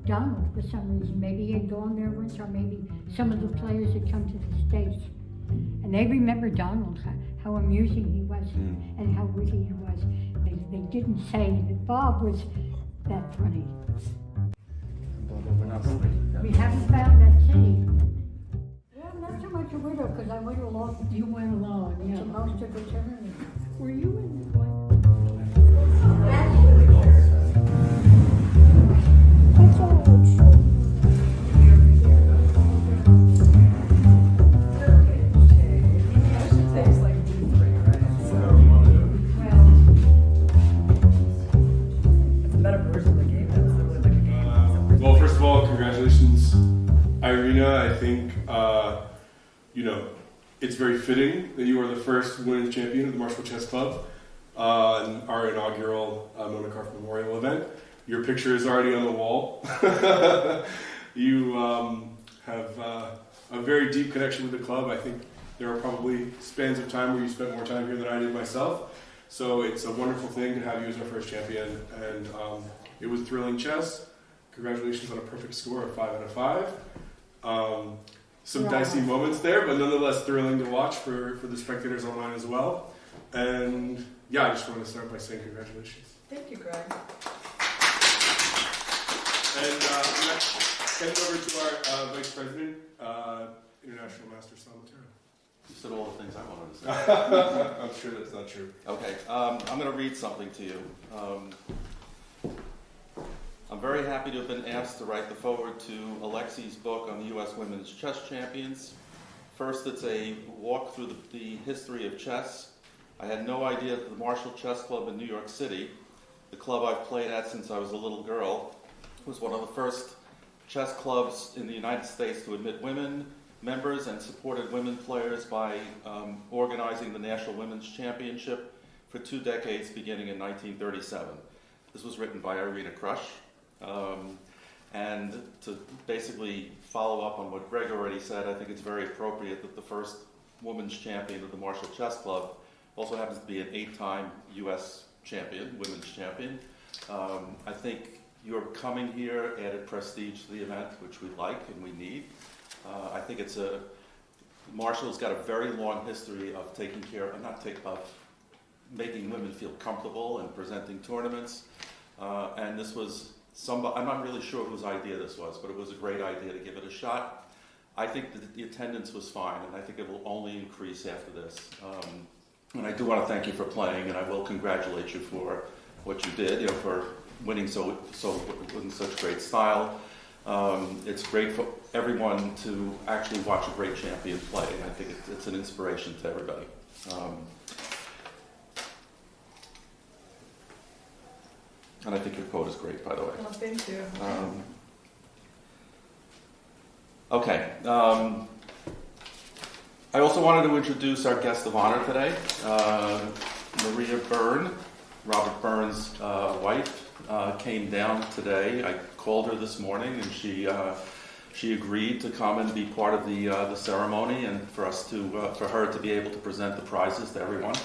Donald for some reason. Maybe he had gone there once, or maybe some of the players had come to the States. And they remember Donald, how amusing he was and how witty he was. They didn't say that Bob was that funny. We haven't found that city. Well, not so much a widow, because I went along. You went along, yeah. To most of the tournament. Were you in one? Well, first of all, congratulations, Irina. I think, it's very fitting that you are the first women's champion of the Marshall Chess Club, our inaugural Mona Karff Memorial event. Your picture is already on the wall. You have a very deep connection with the club. I think there are probably spans of time where you spent more time here than I did myself. So it's a wonderful thing to have you as our first champion. And it was thrilling chess. Congratulations on a perfect score of 5 out of 5. Some dicey moments there, but nonetheless thrilling to watch for the spectators online as well. And yeah, I just want to start by saying congratulations. Thank you, Greg. And I'm going to hand it over to our Vice President, International Master Solitaire. You said all the things I wanted to say. I'm sure that's not true. Okay, I'm going to read something to you. I'm very happy to have been asked to write the foreword to Alexi's book on the U.S. Women's Chess Champions. First, it's a walk through the history of chess. I had no idea that the Marshall Chess Club in New York City, the club I've played at since I was a little girl, was one of the first chess clubs in the United States to admit women members and supported women players by organizing the National Women's Championship for 2 decades beginning in 1937. This was written by Irina Krush. And to basically follow up on what Greg already said, I think it's very appropriate that the first women's champion of the Marshall Chess Club also happens to be an 8-time U.S. champion, women's champion. I think your coming here added prestige to the event, which we like and we need. I think Marshall's got a very long history of making women feel comfortable and presenting tournaments. And this was I'm not really sure whose idea this was, but it was a great idea to give it a shot. I think that the attendance was fine, and I think it will only increase after this. And I do want to thank you for playing, and I will congratulate you for what you did, for winning in such great style. It's great for everyone to actually watch a great champion play, and I think it's an inspiration to everybody. And I think your quote is great, by the way. Oh, thank you. Okay. I also wanted to introduce our guest of honor today, Maria Byrne, Robert Byrne's wife, came down today. I called her this morning, and she agreed to come and be part of the ceremony, and for her to be able to present the prizes to everyone.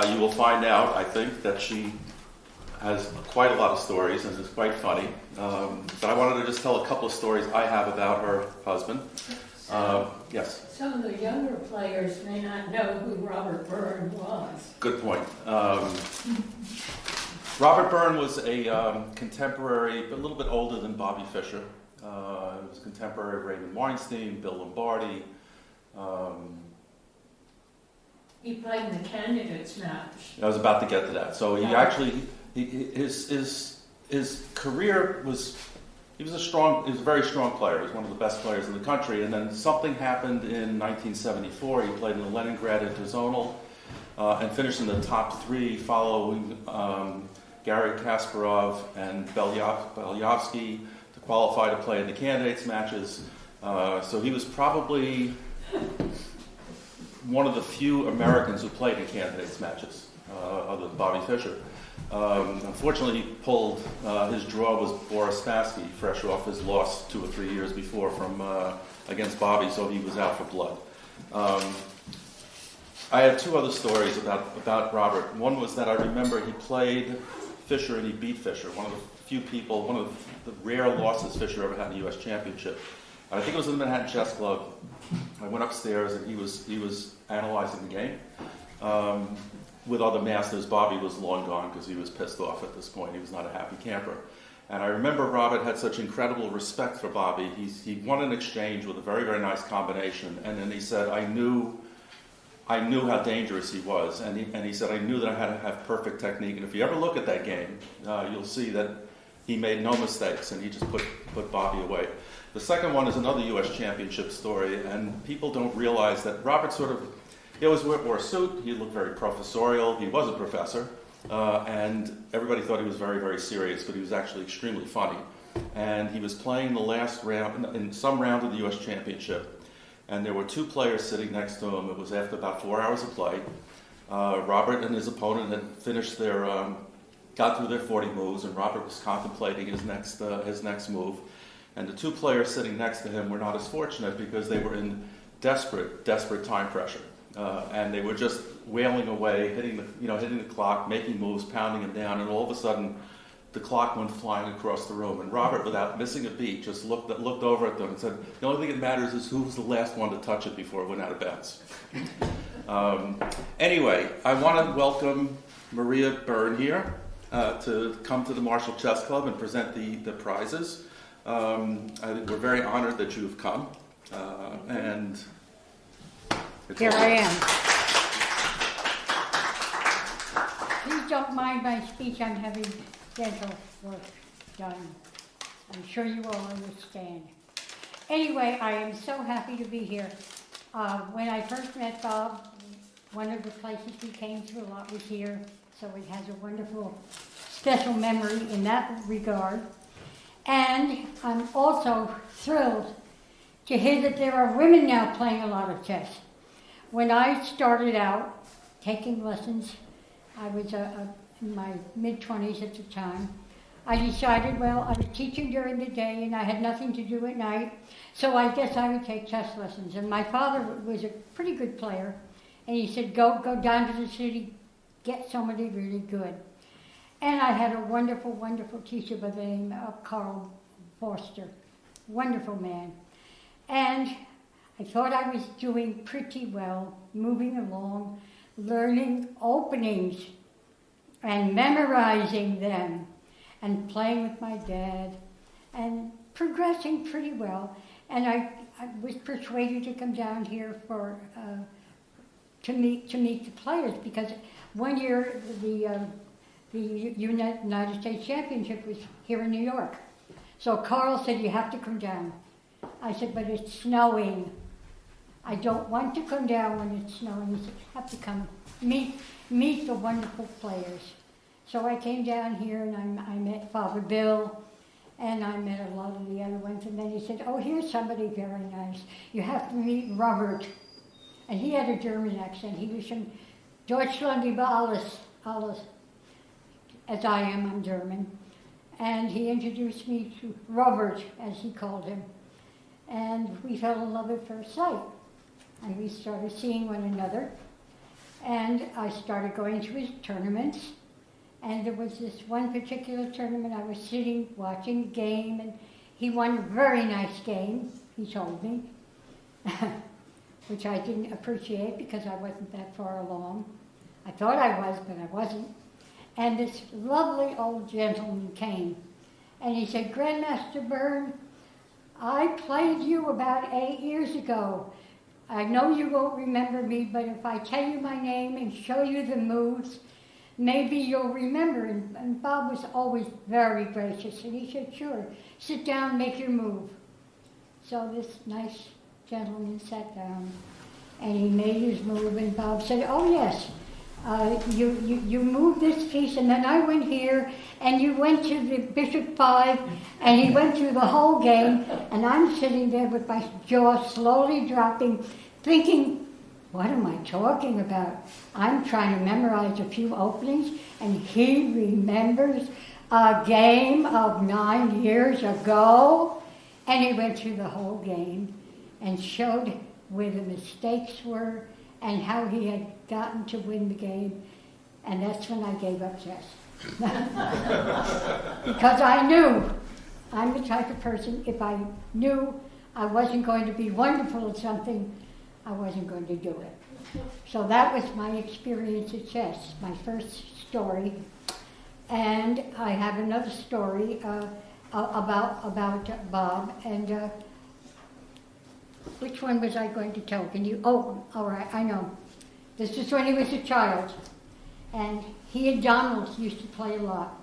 You will find out, I think, that she has quite a lot of stories and is quite funny. But I wanted to just tell a couple of stories I have about her husband. Yes? Some of the younger players may not know who Robert Byrne was. Good point. Robert Byrne was a contemporary, but a little bit older than Bobby Fischer. He was contemporary of Raymond Weinstein, Bill Lombardi. He played in the candidates match. I was about to get to that. So his career was, he was a very strong player. He was one of the best players in the country. And then something happened in 1974. He played in the Leningrad Interzonal and finished in the top 3 following Garry Kasparov and Belyavsky to qualify to play in the candidates matches. So he was probably one of the few Americans who played in candidates matches, other than Bobby Fischer. Unfortunately, he pulled his draw was Boris Spassky, fresh off his loss 2 or 3 years before from against Bobby, so he was out for blood. I had 2 other stories about Robert. One was that I remember he played Fischer, and he beat Fischer. One of the few people, one of the rare losses Fischer ever had in the U.S. Championship. I think it was in the Manhattan Chess Club. I went upstairs and he was analyzing the game. With other masters, Bobby was long gone because he was pissed off at this point. He was not a happy camper. And I remember Robert had such incredible respect for Bobby. He won an exchange with a very, very nice combination. And then he said, I knew how dangerous he was. And he said, I knew that I had to have perfect technique. And if you ever look at that game, you'll see that he made no mistakes and he just put Bobby away. The second one is another U.S. Championship story. And people don't realize that Robert he always wore a suit. He looked very professorial. He was a professor. And everybody thought he was very, very serious, but he was actually extremely funny. And he was playing the last round, in some round of the U.S. Championship. And there were two players sitting next to him. It was after about 4 hours of play. Robert and his opponent had finished got through their 40 moves, and Robert was contemplating his next move. And the two players sitting next to him were not as fortunate because they were in desperate time pressure. And they were just wailing away, hitting the clock, making moves, pounding him down, and all of a sudden, the clock went flying across the room. And Robert, without missing a beat, just looked over at them and said, "The only thing that matters is who was the last one to touch it before it went out of bounds." Anyway, I want to welcome Maria Byrne here to come to the Marshall Chess Club and present the prizes. We're very honored that you have come, and. Here I am. Please don't mind my speech. I'm having dental work done. I'm sure you all understand. Anyway, I am so happy to be here. When I first met Bob, one of the places we came to a lot was here, so it has a wonderful, special memory in that regard. And I'm also thrilled to hear that there are women now playing a lot of chess. When I started out taking lessons, I was in my mid-20s at the time. I decided, well, I was teaching during the day and I had nothing to do at night, so I guess I would take chess lessons. And my father was a pretty good player, and he said, go down to the city, get somebody really good. And I had a wonderful, wonderful teacher by the name of Karff, wonderful man. And I thought I was doing pretty well, moving along, learning openings and memorizing them and playing with my dad and progressing pretty well. And I was persuaded to come down here to meet the players, because one year the United States Championship was here in New York. So Carl said, "You have to come down." I said, "But it's snowing. I don't want to come down when it's snowing." He said, "You have to come meet the wonderful players." So I came down here and I met Father Bill, and I met a lot of the other ones. And then he said, "Oh, here's somebody very nice. You have to meet Robert." And he had a German accent. He was from Deutschland über alles. As I am, I'm German. And he introduced me to Robert, as he called him. And we fell in love at first sight. And we started seeing one another. And I started going to his tournaments. And there was this one particular tournament, I was sitting watching the game, and he won a very nice game, he told me, which I didn't appreciate because I wasn't that far along. I thought I was, but I wasn't. And this lovely old gentleman came, and he said, "Grandmaster Byrne, I played you about 8 years ago. I know you won't remember me, but if I tell you my name and show you the moves, maybe you'll remember." And Bob was always very gracious, and he said, "Sure, sit down, make your move." So this nice gentleman sat down, and he made his move, and Bob said, "Oh yes, you moved this piece, and then I went here, and you went to the Bishop 5, and he went through the whole game," and I'm sitting there with my jaw slowly dropping, thinking, what am I talking about? I'm trying to memorize a few openings, and he remembers a game of 9 years ago, and he went through the whole game and showed where the mistakes were and how he had gotten to win the game, and that's when I gave up chess. Because I knew, I'm the type of person, if I knew I wasn't going to be wonderful at something, I wasn't going to do it. So that was my experience at chess, my first story. And I have another story about Bob, and which one was I going to tell? Can you, oh, all right, I know. This is when he was a child, and he and Donald used to play a lot.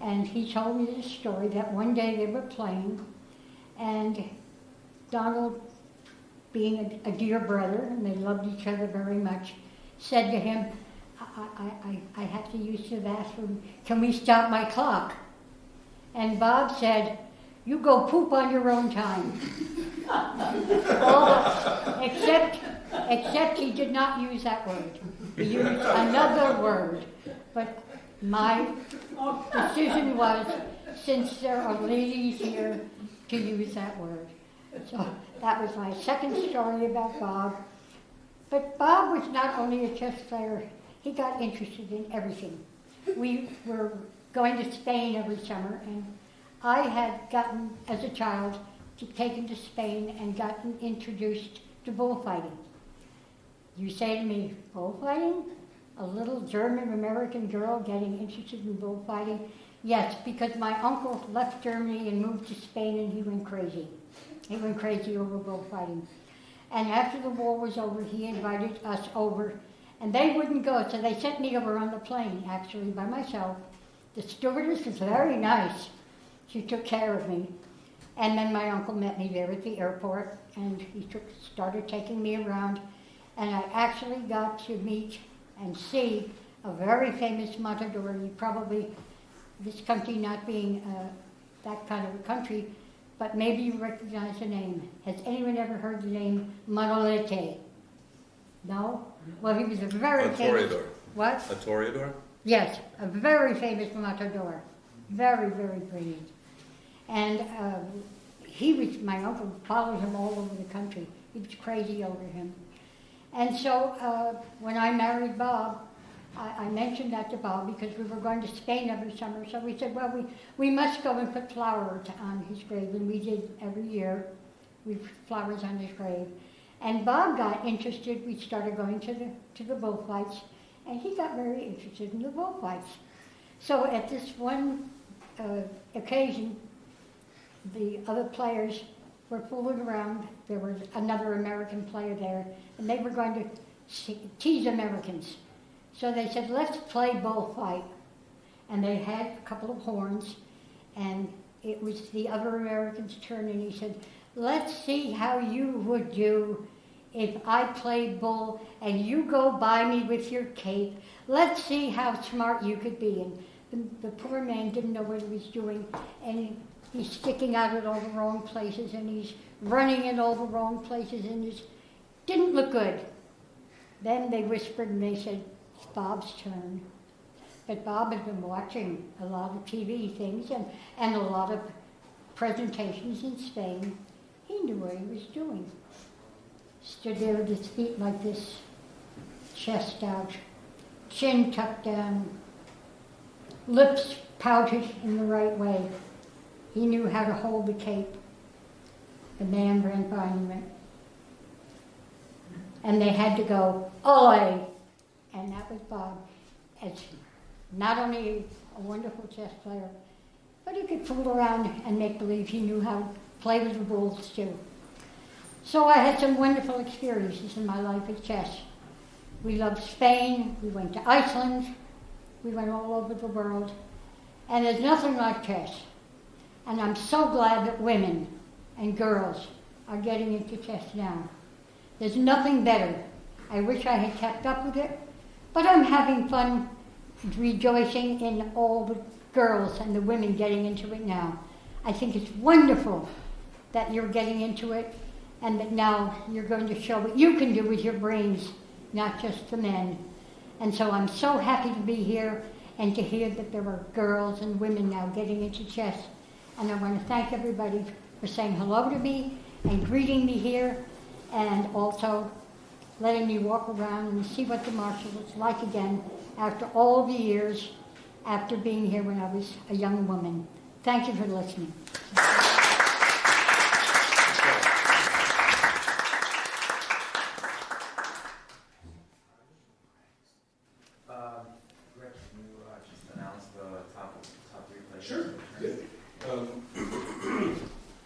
And he told me this story that one day they were playing, and Donald, being a dear brother, and they loved each other very much, said to him, I have to use the bathroom. Can we stop my clock? And Bob said, you go poop on your own time. Except he did not use that word. He used another word. But my decision was, since there are ladies here, to use that word. So that was my second story about Bob. But Bob was not only a chess player, he got interested in everything. We were going to Spain every summer, and I had gotten, as a child, taken to Spain and gotten introduced to bullfighting. You say to me, bullfighting? A little German-American girl getting interested in bullfighting? Yes, because my uncle left Germany and moved to Spain, and he went crazy. He went crazy over bullfighting. And after the war was over, he invited us over, and they wouldn't go, so they sent me over on the plane, actually, by myself. The stewardess was very nice. She took care of me. And then my uncle met me there at the airport, and he started taking me around, and I actually got to meet and see a very famous matador. You probably, this country not being that kind of a country, but maybe you recognize the name. Has anyone ever heard the name Manolete? No? Well, he was a very famous... toreador. What? A toreador? Yes, a very famous matador. Very, very brilliant. And my uncle followed him all over the country. He was crazy over him. And so when I married Bob, I mentioned that to Bob because we were going to Spain every summer. So we said, well, we must go and put flowers on his grave. And we did every year. We put flowers on his grave. And Bob got interested. We started going to the bullfights. And he got very interested in the bullfights. So at this one occasion, the other players were fooling around. There was another American player there, and they were going to tease Americans. So they said, let's play bullfight. And they had a couple of horns, and it was the other American's turn, and he said, let's see how you would do if I play bull and you go by me with your cape. Let's see how smart you could be. And the poor man didn't know what he was doing, and he's sticking out at all the wrong places, and he's running in all the wrong places, and it didn't look good. Then they whispered and they said, it's Bob's turn. But Bob had been watching a lot of TV things and a lot of presentations in Spain. He knew what he was doing. Stood there with his feet like this, chest out, chin tucked down, lips pouted in the right way. He knew how to hold the cape. The man ran by and went. And they had to go, ole! And that was Bob. As not only a wonderful chess player, but he could fool around and make believe he knew how to play with the bulls too. So I had some wonderful experiences in my life at chess. We loved Spain, we went to Iceland, we went all over the world, and there's nothing like chess. And I'm so glad that women and girls are getting into chess now. There's nothing better. I wish I had kept up with it, but I'm having fun rejoicing in all the girls and the women getting into it now. I think it's wonderful that you're getting into it and that now you're going to show what you can do with your brains, not just the men. And so I'm so happy to be here and to hear that there are girls and women now getting into chess. And I want to thank everybody for saying hello to me and greeting me here, and also letting me walk around and see what the marshal was like again after all the years after being here when I was a young woman. Thank you for listening. Rick, can you just announce the top three players? Sure. Yeah.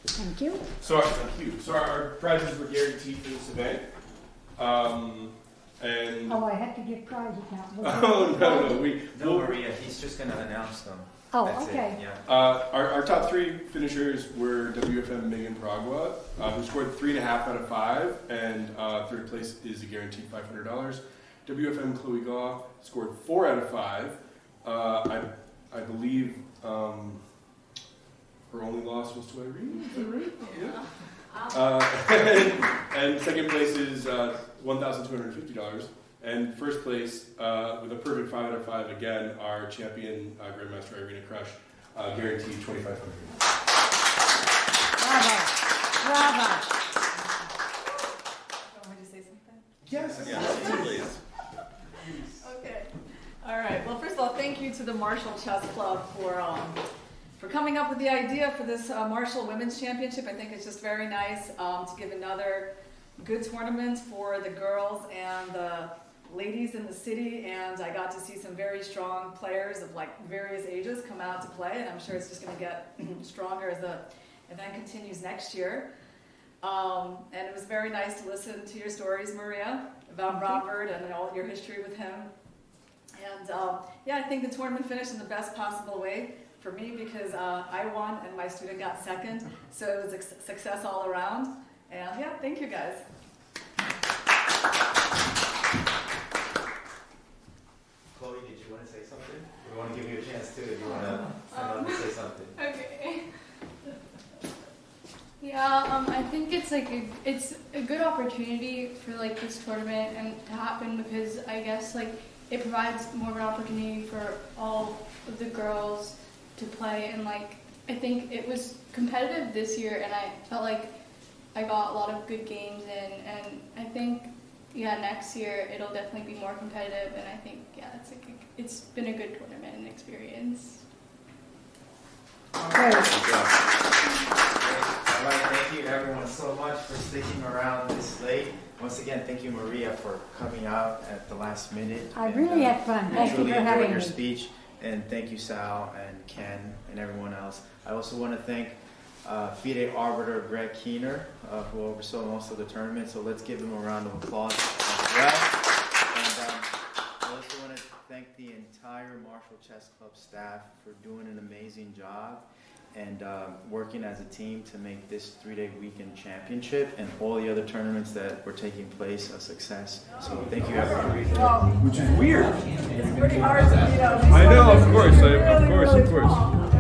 Thank you. So our prizes were guaranteed for this event. And Oh, I have to give prizes now. oh no, No, Maria, he's just going to announce them. Oh, That's okay. It, yeah. Our top three finishers were WFM Megan Pragwa, who scored 3.5 out of 5, and third place is a guaranteed $500. WFM Chloe Gaw scored 4 out of 5. I believe her only loss was to Irene. Is that right? Yeah. And second place is $1,250. And first place, with a perfect 5 out of 5, again, our champion, Grandmaster Irina Crush, guaranteed $2,500. Bravo. Want me to say something? Yes. Please. Okay. All right. Well, first of all, thank you to the Marshall Chess Club for coming up with the idea for this Marshall Women's Championship. I think it's just very nice to give another good tournament for the girls and the ladies in the city. And I got to see some very strong players of like various ages come out to play, and I'm sure it's just going to get stronger as the event continues next year. And it was very nice to listen to your stories, Maria, about Robert and all your history with him. And yeah, I think the tournament finished in the best possible way for me because I won and my student got second. So it was a success all around. And yeah, thank you guys. Chloe, did you want to say something? We want to give you a chance too if you want to say something. Okay. Yeah, I think it's like it's a good opportunity for like this tournament and to happen because I guess like it provides more of an opportunity for all of the girls to play, and like I think it was competitive this year and I felt like I got a lot of good games in, and I think next year it'll definitely be more competitive, and I think it's been a good tournament and experience. Great. All right, thank you everyone so much for sticking around this late. Once again, thank you, Maria, for coming out at the last minute. I really had fun. Thank you truly for enjoyed having your me. speech, and thank you, Sal and Ken and everyone else. I also want to thank FIDE Arbiter Greg Keener, who oversaw most of the tournament. So let's give him a round of applause as well. And I also want to thank the entire Marshall Chess Club staff for doing an amazing job and working as a team to make this 3-day weekend championship and all the other tournaments that were taking place a success. So thank you, everyone. Which is weird. It's pretty hard to, I know, of course. Really, really Of course. small.